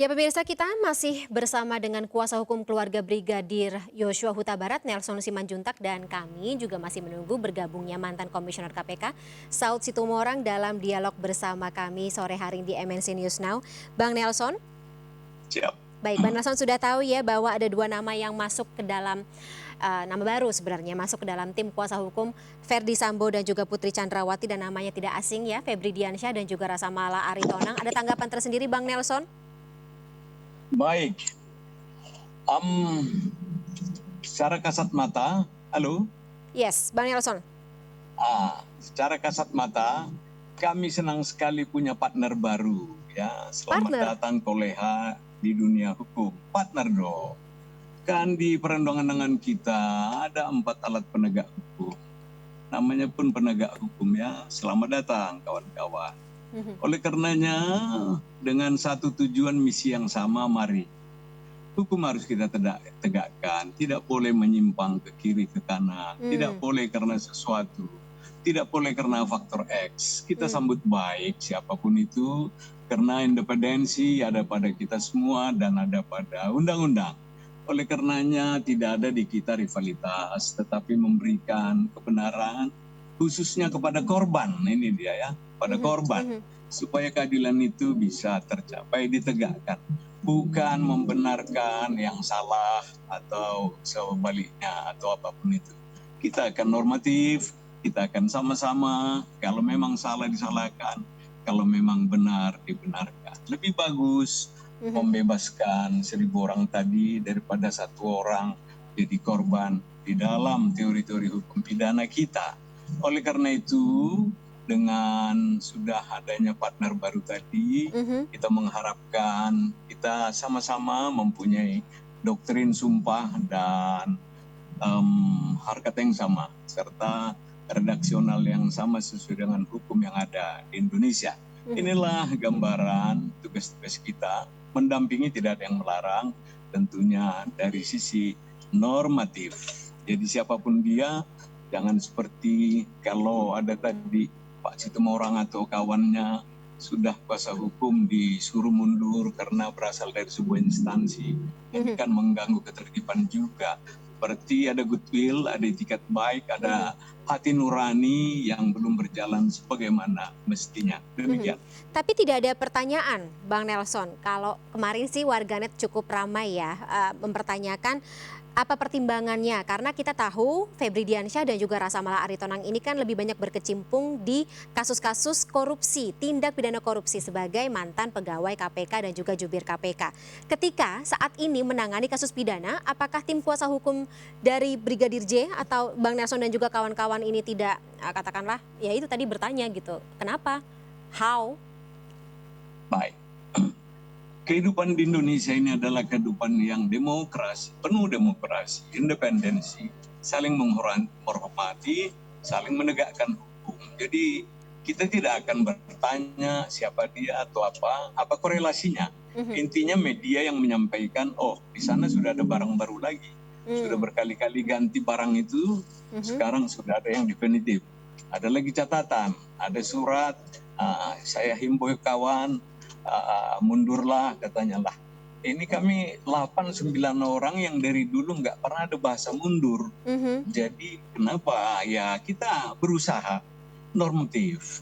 Ya pemirsa, kita masih bersama dengan kuasa hukum keluarga Brigadir Yosua Huta Barat, Nelson Simanjuntak, dan kami juga masih menunggu bergabungnya mantan Komisioner KPK, Saud Situmorang, dalam dialog bersama kami sore hari di MNC News Now. Bang Nelson, Siap. baik, Bang Nelson sudah tahu ya bahwa ada dua nama yang masuk ke dalam nama baru sebenarnya masuk ke dalam tim kuasa hukum Verdi Sambo dan juga Putri Chandrawati, dan namanya tidak asing ya, Febri Diansyah dan juga Rasa Mala Aritonang. Ada tanggapan tersendiri Bang Nelson? Baik. Secara kasat mata, halo? Yes, Bang Nelson. Secara kasat mata, kami senang sekali punya partner baru. Ya, selamat Partner? datang koleha di dunia hukum. Partner dong. Kan di perundang-undangan kita ada 4 alat penegak hukum. Namanya pun penegak hukum ya. Selamat datang kawan-kawan. Oleh karenanya, dengan satu tujuan misi yang sama, mari. Hukum harus kita tegakkan, tidak boleh menyimpang ke kiri ke kanan, tidak boleh karena sesuatu, tidak boleh karena faktor X. Kita sambut baik siapapun itu, karena independensi ada pada kita semua dan ada pada undang-undang. Oleh karenanya tidak ada di kita rivalitas, tetapi memberikan kebenaran khususnya kepada korban. Ini dia ya, pada korban, supaya keadilan itu bisa tercapai, ditegakkan. Bukan membenarkan yang salah atau sebaliknya atau apapun itu. Kita akan normatif, kita akan sama-sama, kalau memang salah disalahkan, kalau memang benar dibenarkan. Lebih bagus membebaskan 1.000 orang tadi daripada 1 orang jadi korban di dalam teori-teori hukum pidana kita. Oleh karena itu, dengan sudah adanya partner baru tadi, kita mengharapkan kita sama-sama mempunyai doktrin sumpah dan harkat yang sama, serta redaksional yang sama sesuai dengan hukum yang ada di Indonesia. Inilah gambaran tugas-tugas kita, mendampingi tidak ada yang melarang, tentunya dari sisi normatif. Jadi siapapun dia, jangan seperti kalau ada tadi Pak Situmorang atau kawannya sudah kuasa hukum disuruh mundur karena berasal dari sebuah instansi. Ini kan mengganggu ketertiban juga. Berarti ada goodwill, ada etikat baik, ada hati nurani yang belum berjalan sebagaimana mestinya. Demikian. Tapi tidak ada pertanyaan, Bang Nelson. Kalau kemarin sih warganet cukup ramai ya mempertanyakan apa pertimbangannya, karena kita tahu Febri Diansyah dan juga Rasa Mala Aritonang ini kan lebih banyak berkecimpung di kasus-kasus korupsi, tindak pidana korupsi sebagai mantan pegawai KPK dan juga jubir KPK. Ketika saat ini menangani kasus pidana, apakah tim kuasa hukum dari Brigadir J atau Bang Nelson dan juga kawan-kawan ini tidak katakanlah ya itu tadi bertanya gitu, kenapa? How? Baik. Kehidupan di Indonesia ini adalah kehidupan yang demokrasi, penuh demokrasi, independensi, saling menghormati, saling menegakkan hukum. Jadi kita tidak akan bertanya siapa dia atau apa korelasinya. Intinya media yang menyampaikan, oh di sana sudah ada barang baru lagi, sudah berkali-kali ganti barang itu, sekarang sudah ada yang definitif. Ada lagi catatan, ada surat, saya himbau kawan, mundurlah katanya lah. Ini kami 8-9 orang yang dari dulu nggak pernah ada bahasa mundur. Jadi kenapa ya kita berusaha normatif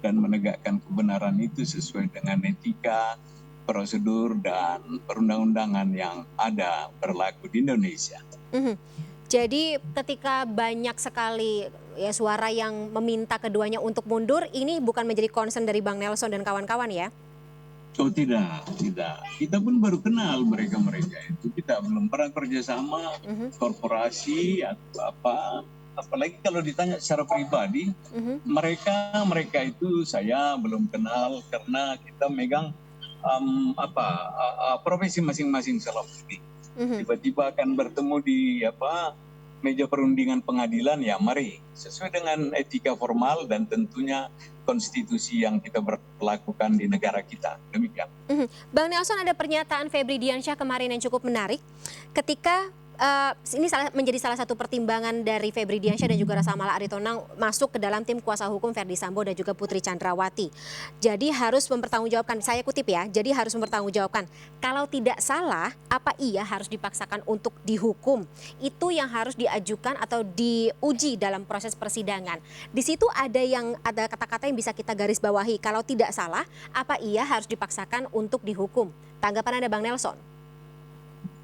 dan menegakkan kebenaran itu sesuai dengan etika, prosedur dan perundang-undangan yang ada berlaku di Indonesia. Jadi ketika banyak sekali ya suara yang meminta keduanya untuk mundur, ini bukan menjadi concern dari Bang Nelson dan kawan-kawan ya? Oh tidak. Kita pun baru kenal mereka-mereka itu. Kita belum pernah kerjasama, korporasi atau apa. Apalagi kalau ditanya secara pribadi, mereka itu saya belum kenal karena kita megang profesi masing-masing selama ini. Tiba-tiba akan bertemu di meja perundingan pengadilan, ya mari sesuai dengan etika formal dan tentunya konstitusi yang kita berlakukan di negara kita. Demikian. Bang Nelson, ada pernyataan Febri Diansyah kemarin yang cukup menarik ketika ini menjadi salah satu pertimbangan dari Febri Diansyah dan juga Rasa Mala Aritonang masuk ke dalam tim kuasa hukum Verdi Sambo dan juga Putri Chandrawati. Jadi harus mempertanggungjawabkan, saya kutip ya, jadi harus mempertanggungjawabkan kalau tidak salah apa iya harus dipaksakan untuk dihukum. Itu yang harus diajukan atau diuji dalam proses persidangan. Di situ ada kata-kata yang bisa kita garis bawahi. Kalau tidak salah, apa iya harus dipaksakan untuk dihukum? Tanggapan Anda, Bang Nelson?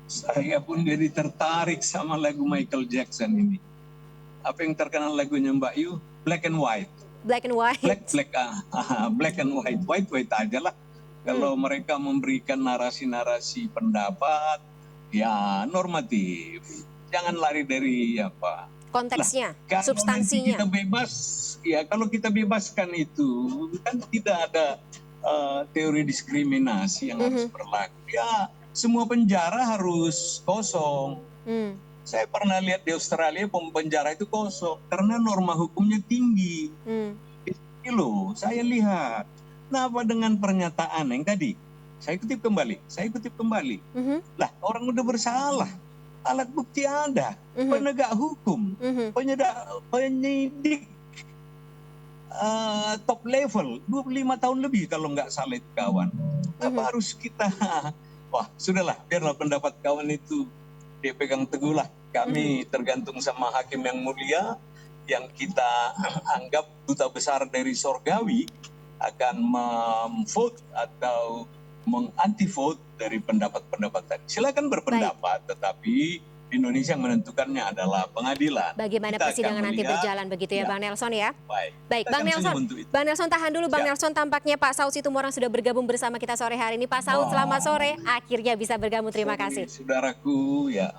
Saya pun jadi tertarik sama lagu Michael Jackson ini. Apa yang terkenal lagunya Mbak Yu? Black and White. Black and White. Black and White. White aja lah. Kalau mereka memberikan narasi-narasi pendapat, ya normatif. Jangan lari dari apa? Konteksnya, kalau substansinya. Kita bebas, ya kalau kita bebaskan itu kan tidak ada teori diskriminasi yang harus berlaku. Ya semua penjara harus kosong. Saya pernah lihat di Australia penjara itu kosong karena norma hukumnya tinggi. Ini loh, saya lihat. Nah, apa dengan pernyataan yang tadi? Saya kutip kembali. Lah, orang udah bersalah. Alat bukti ada. Penegak hukum. Penyidik top level 25 tahun lebih kalau nggak salah itu kawan. Apa harus kita wah sudahlah biarlah pendapat kawan itu dipegang teguh lah. Kami tergantung sama hakim yang mulia yang kita anggap duta besar dari sorgawi akan memvote atau menganti-vote dari pendapat-pendapat tadi. Silakan berpendapat. Baik. Tetapi Indonesia yang menentukannya adalah pengadilan. Bagaimana kita persidangan nanti berjalan begitu ya, Bang Nelson ya? Baik, Bang Nelson. Bang Nelson tahan dulu, Bang Nelson. Tampaknya Pak Saud Situmorang sudah bergabung bersama kita sore hari ini. Pak Saud, selamat sore. Akhirnya bisa bergabung. Terima kasih. Saudaraku, ya.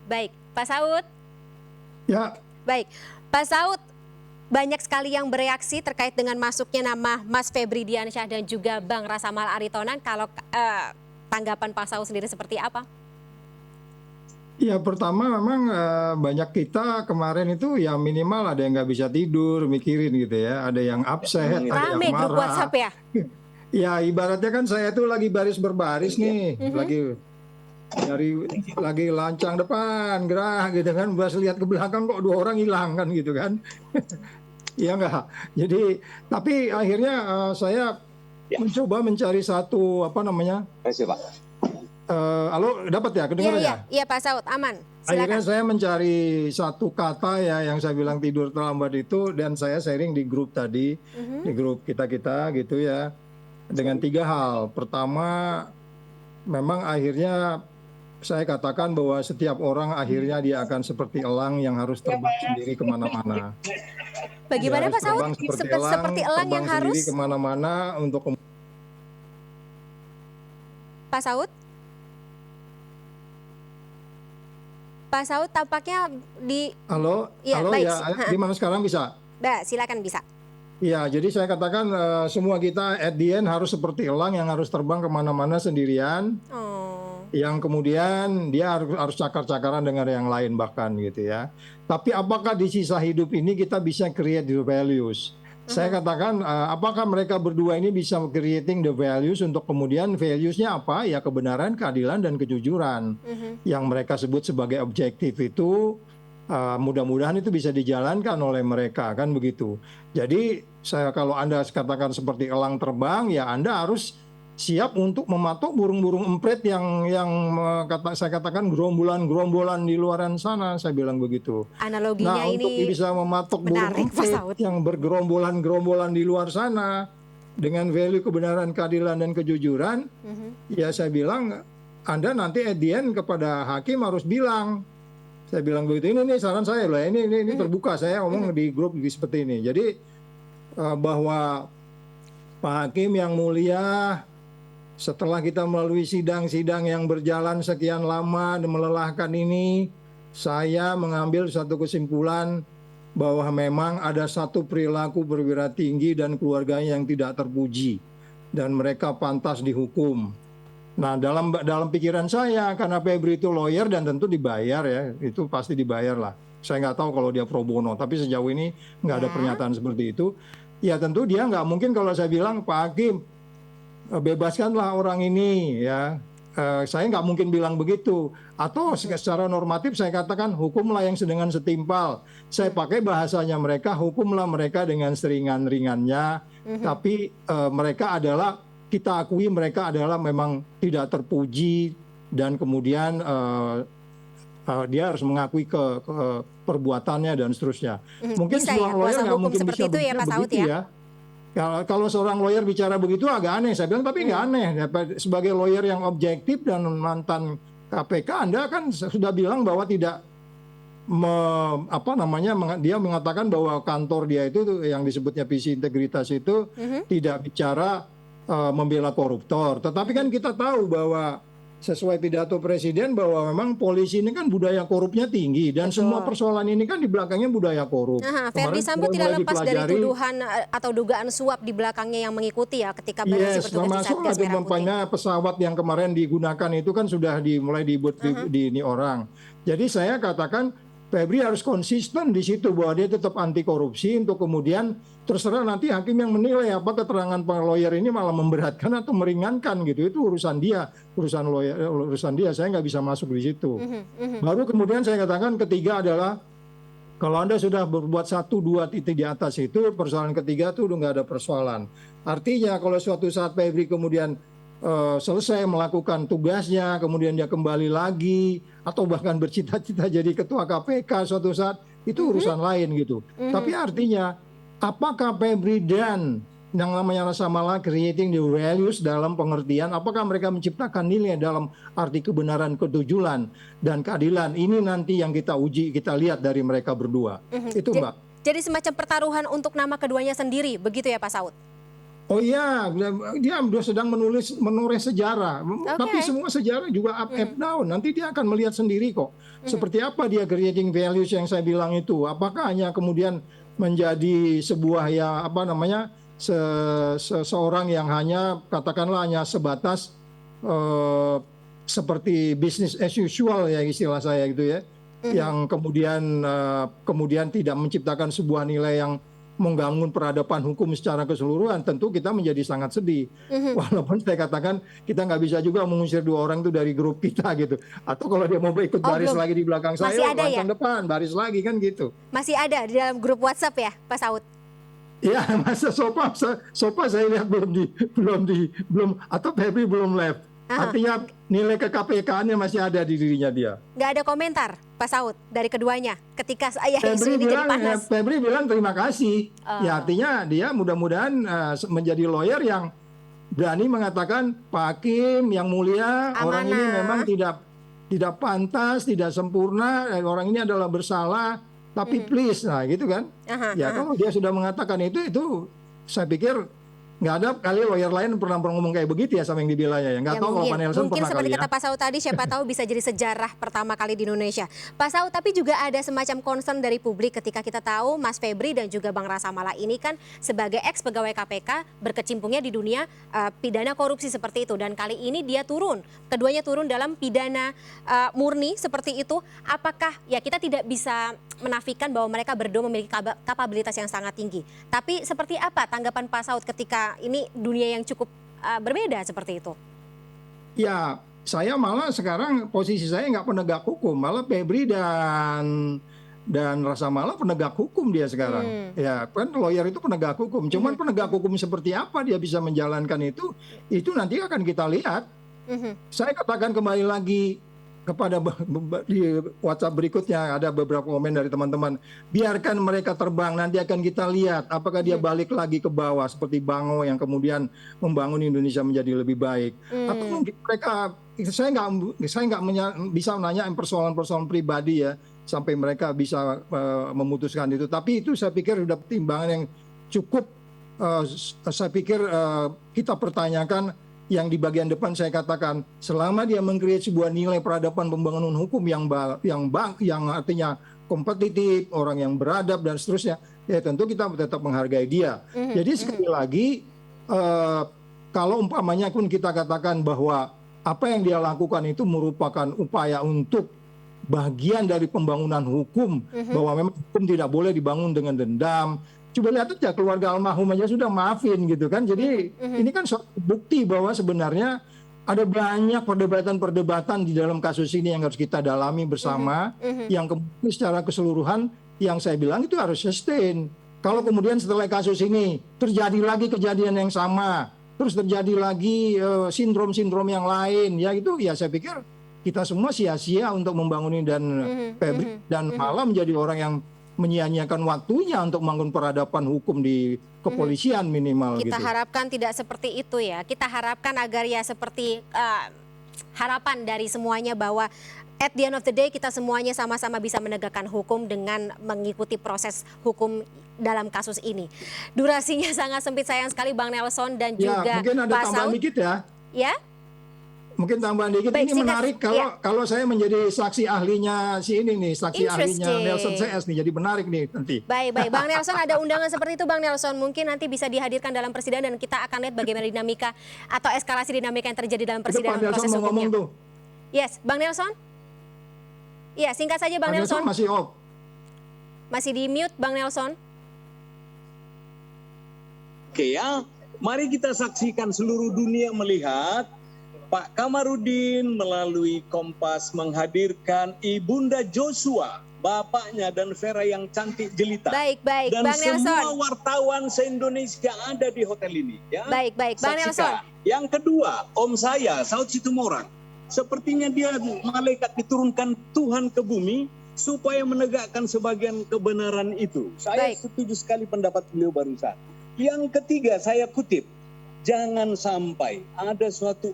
Baik, Pak Saud. Ya. Baik, Pak Saud. Banyak sekali yang bereaksi terkait dengan masuknya nama Mas Febri Diansyah dan juga Bang Rasa Mala Aritonang. Kalau tanggapan Pak Saud sendiri seperti apa? Ya pertama memang banyak kita kemarin itu ya minimal ada yang nggak bisa tidur mikirin gitu ya, ada yang upset, ada yang marah. Grup WhatsApp ya? Ya ibaratnya kan saya tuh lagi baris berbaris nih, lagi lancang depan gerah gitu kan, pas lihat ke belakang kok 2 orang hilang kan gitu kan. Iya enggak. Jadi tapi akhirnya saya mencoba mencari satu apa namanya? Pak. Halo, dapat ya? Kedengaran ya? Iya Pak Saud, aman. Silakan. Akhirnya saya mencari satu kata ya yang saya bilang tidur terlambat itu, dan saya sharing di grup tadi, di grup kita gitu ya, dengan 3 hal. Pertama, memang akhirnya saya katakan bahwa setiap orang akhirnya dia akan seperti elang yang harus terbang sendiri kemana-mana. Bagaimana Pak Saud? Seperti elang yang harus kemana-mana untuk Pak Saud? Pak Saud tampaknya di... Halo, ya, baik. Ya, di mana sekarang bisa? Silakan bisa. Ya, jadi saya katakan semua kita at the end harus seperti elang yang harus terbang kemana-mana sendirian. Yang kemudian dia harus cakar-cakaran dengan yang lain bahkan gitu ya. Tapi apakah di sisa hidup ini kita bisa create the values? Saya katakan apakah mereka berdua ini bisa creating the values untuk kemudian values-nya apa? Ya kebenaran, keadilan, dan kejujuran. Yang mereka sebut sebagai objektif itu mudah-mudahan itu bisa dijalankan oleh mereka, kan begitu. Jadi kalau Anda katakan seperti elang terbang, ya Anda harus siap untuk mematok burung-burung emprit yang saya katakan gerombolan-gerombolan di luaran sana, saya bilang begitu. Analoginya untuk bisa mematok burung emprit yang bergerombolan-gerombolan di luar sana dengan value kebenaran, keadilan, dan kejujuran, ya saya bilang Anda nanti at the end kepada hakim harus bilang, saya bilang begitu, ini saran saya loh, ini terbuka, saya ngomong di grup seperti ini. Jadi bahwa Pak Hakim yang mulia, setelah kita melalui sidang-sidang yang berjalan sekian lama dan melelahkan ini, saya mengambil satu kesimpulan bahwa memang ada satu perilaku perwira tinggi dan keluarganya yang tidak terpuji dan mereka pantas dihukum. Nah, dalam pikiran saya, karena Febri itu lawyer dan tentu dibayar ya, itu pasti dibayar lah. Saya nggak tahu kalau dia pro bono, tapi sejauh ini nggak ada pernyataan seperti itu. Ya tentu dia nggak mungkin kalau saya bilang, Pak Hakim, bebaskanlah orang ini ya, saya nggak mungkin bilang begitu. Atau secara normatif saya katakan hukumlah yang dengan setimpal. Saya pakai bahasanya mereka, hukumlah mereka dengan seringan-ringannya. Tapi mereka adalah, kita akui mereka adalah memang tidak terpuji, dan kemudian dia harus mengakui ke perbuatannya dan seterusnya. Mungkin bisa seorang ya, lawyer kuasa nggak hukum mungkin seperti bisa itu ya, Pak Saud begitu ya? ya. Kalau seorang lawyer bicara begitu agak aneh. Saya bilang tapi nggak aneh. Sebagai lawyer yang objektif dan mantan KPK, Anda kan sudah bilang bahwa tidak dia mengatakan bahwa kantor dia itu yang disebutnya visi integritas itu tidak bicara membela koruptor. Tetapi kan kita tahu bahwa sesuai pidato Presiden bahwa memang polisi ini kan budaya korupnya tinggi, dan Betul. semua persoalan ini kan di belakangnya budaya korup. Ferdy Sambo tidak mulai lepas dari dipelajari, tuduhan atau dugaan suap di belakangnya yang mengikuti ya ketika berfungsi bertugas di termasuk Satgas nanti Merah Putih. umpamanya pesawat yang kemarin digunakan itu kan sudah mulai dibuat di ini orang. Jadi saya katakan Febri harus konsisten di situ bahwa dia tetap anti korupsi, untuk kemudian terserah nanti hakim yang menilai apa keterangan lawyer ini malah memberatkan atau meringankan gitu. Itu urusan dia, urusan dia. Saya nggak bisa masuk di situ. Baru kemudian saya katakan ketiga adalah kalau Anda sudah berbuat 1, 2 titik di atas itu, persoalan ketiga tuh udah nggak ada persoalan. Artinya kalau suatu saat Febri kemudian selesai melakukan tugasnya, kemudian dia kembali lagi, atau bahkan bercita-cita jadi ketua KPK suatu saat, itu urusan lain gitu. Tapi artinya, apakah Febri dan yang namanya Rasa Mala creating the values dalam pengertian, apakah mereka menciptakan nilai dalam arti kebenaran, ketujuan, dan keadilan, ini nanti yang kita uji, kita lihat dari mereka berdua. Itu Mbak. Jadi semacam pertaruhan untuk nama keduanya sendiri, begitu ya Pak Saud? Oh iya, dia sedang menulis sejarah. Tapi semua sejarah juga up and down. Nanti dia akan melihat sendiri kok. Seperti apa dia creating values yang saya bilang itu. Apakah hanya kemudian menjadi sebuah ya seorang yang hanya katakanlah hanya sebatas seperti business as usual ya istilah saya gitu ya. Yang kemudian tidak menciptakan sebuah nilai yang membangun peradaban hukum secara keseluruhan, tentu kita menjadi sangat sedih. Walaupun saya katakan kita nggak bisa juga mengusir 2 orang itu dari grup kita gitu. Atau kalau dia mau ikut baris lagi di belakang saya, langsung depan, baris lagi kan gitu. Masih ada di dalam grup WhatsApp ya, Pak Saud? Ya, masa Sopa saya lihat belum atau Febri belum live. Artinya nilai ke-KPK-nya masih ada di dirinya dia. Nggak ada komentar, Pak Saud, dari keduanya ketika isu ini jadi panas. Febri bilang terima kasih. Ya artinya dia mudah-mudahan menjadi lawyer yang berani mengatakan Pak Hakim yang mulia, orang ini memang tidak pantas, tidak sempurna, orang ini adalah bersalah, tapi please, nah gitu kan. Ya kalau dia sudah mengatakan itu saya pikir nggak ada kali lawyer lain pernah ngomong kayak begitu ya sama yang dibilangnya ya. Nggak tahu kalau Pak Nelson mungkin pernah seperti kali kata Pak Saud tadi, siapa tahu bisa jadi sejarah pertama kali di Indonesia. Pak Saud, tapi juga ada semacam concern dari publik ketika kita tahu Mas Febri dan juga Bang Rasa Mala ini kan sebagai ex pegawai KPK berkecimpungnya di dunia pidana korupsi seperti itu, dan kali ini keduanya turun dalam pidana murni seperti itu. Apakah ya kita tidak bisa menafikan bahwa mereka berdua memiliki kapabilitas yang sangat tinggi. Tapi seperti apa tanggapan Pak Saud ketika ini dunia yang cukup berbeda seperti itu? Ya, saya malah sekarang posisi saya nggak penegak hukum, malah Febri dan Rasa Mala penegak hukum dia sekarang. Ya kan lawyer itu penegak hukum. Cuman penegak hukum seperti apa dia bisa menjalankan itu nanti akan kita lihat. Saya katakan kembali lagi kepada di WhatsApp berikutnya, ada beberapa komen dari teman-teman. Biarkan mereka terbang, nanti akan kita lihat apakah dia balik lagi ke bawah seperti Bango yang kemudian membangun Indonesia menjadi lebih baik. Atau mungkin mereka, saya nggak bisa menanya persoalan-persoalan pribadi ya sampai mereka bisa memutuskan itu. Tapi itu saya pikir sudah pertimbangan yang cukup. Saya pikir kita pertanyakan. Yang di bagian depan saya katakan selama dia mengkreat sebuah nilai peradaban pembangunan hukum yang artinya kompetitif, orang yang beradab dan seterusnya, ya tentu kita tetap menghargai dia. Jadi sekali lagi kalau umpamanya pun kita katakan bahwa apa yang dia lakukan itu merupakan upaya untuk bagian dari pembangunan hukum, bahwa memang hukum tidak boleh dibangun dengan dendam. Coba lihat aja keluarga almarhum aja sudah maafin gitu kan. Jadi ini kan suatu bukti bahwa sebenarnya ada banyak perdebatan-perdebatan di dalam kasus ini yang harus kita dalami bersama, yang kemudian secara keseluruhan yang saya bilang itu harus sustain. Kalau kemudian setelah kasus ini terjadi lagi kejadian yang sama, terus terjadi lagi sindrom-sindrom yang lain, ya itu ya saya pikir kita semua sia-sia untuk membangun ini, dan Febri dan malah menjadi orang yang menyia-nyiakan waktunya untuk membangun peradaban hukum di kepolisian minimal. Kita gitu. harapkan tidak seperti itu ya. Kita harapkan agar ya seperti harapan dari semuanya bahwa at the end of the day kita semuanya sama-sama bisa menegakkan hukum dengan mengikuti proses hukum dalam kasus ini. Durasinya sangat sempit, sayang sekali Bang Nelson dan juga mungkin ada Pak tambahan Saud. dikit ya. Ya? Mungkin tambahan dikit. Baik, ini singkat, menarik kalau saya menjadi saksi ahlinya si ini nih, saksi ahlinya Nelson CS nih, jadi menarik nih nanti. Baik, Bang Nelson, ada undangan seperti itu Bang Nelson, mungkin nanti bisa dihadirkan dalam persidangan dan kita akan lihat bagaimana dinamika atau eskalasi dinamika yang terjadi dalam persidangan proses mau hukumnya. ngomong tuh. Yes, Bang Nelson? Iya, singkat saja Bang Nelson. Masih off. Masih di mute Bang Nelson. Oke ya, mari kita saksikan seluruh dunia melihat Pak Kamarudin melalui Kompas menghadirkan Ibunda Joshua, bapaknya dan Vera yang cantik jelita. Baik, dan Bang Nelson. semua wartawan se-Indonesia ada di hotel ini. Ya. Baik, Bang Nelson. Yang kedua, om saya, Saud Situmorang. Sepertinya dia malaikat diturunkan Tuhan ke bumi supaya menegakkan sebagian kebenaran itu. Saya setuju sekali pendapat beliau barusan. Yang ketiga, saya kutip. Jangan sampai ada suatu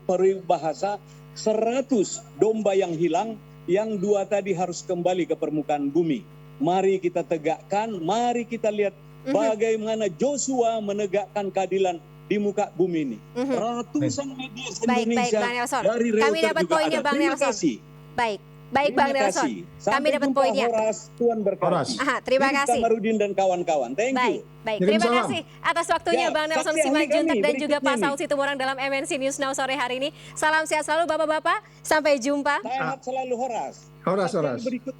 peribahasa 100 domba yang hilang, yang 2 tadi harus kembali ke permukaan bumi. Mari kita tegakkan, mari kita lihat bagaimana Joshua menegakkan keadilan di muka bumi ini. Ratusan media Indonesia dari Reuters kami dapat juga poinnya, ada. Bang Terima Nelson. kasih. Baik Bang Nelson. Kami dapat poinnya. Horas, Tuhan berkati. Terima kasih. Kamarudin dan kawan-kawan. Thank you. Baik. Terima kasih atas waktunya Bang Nelson Simanjuntak dan juga Pak Saud Situmorang dalam MNC News Now sore hari ini. Salam sehat selalu Bapak-bapak. Sampai jumpa. Sehat selalu Horas. Horas. Berikutnya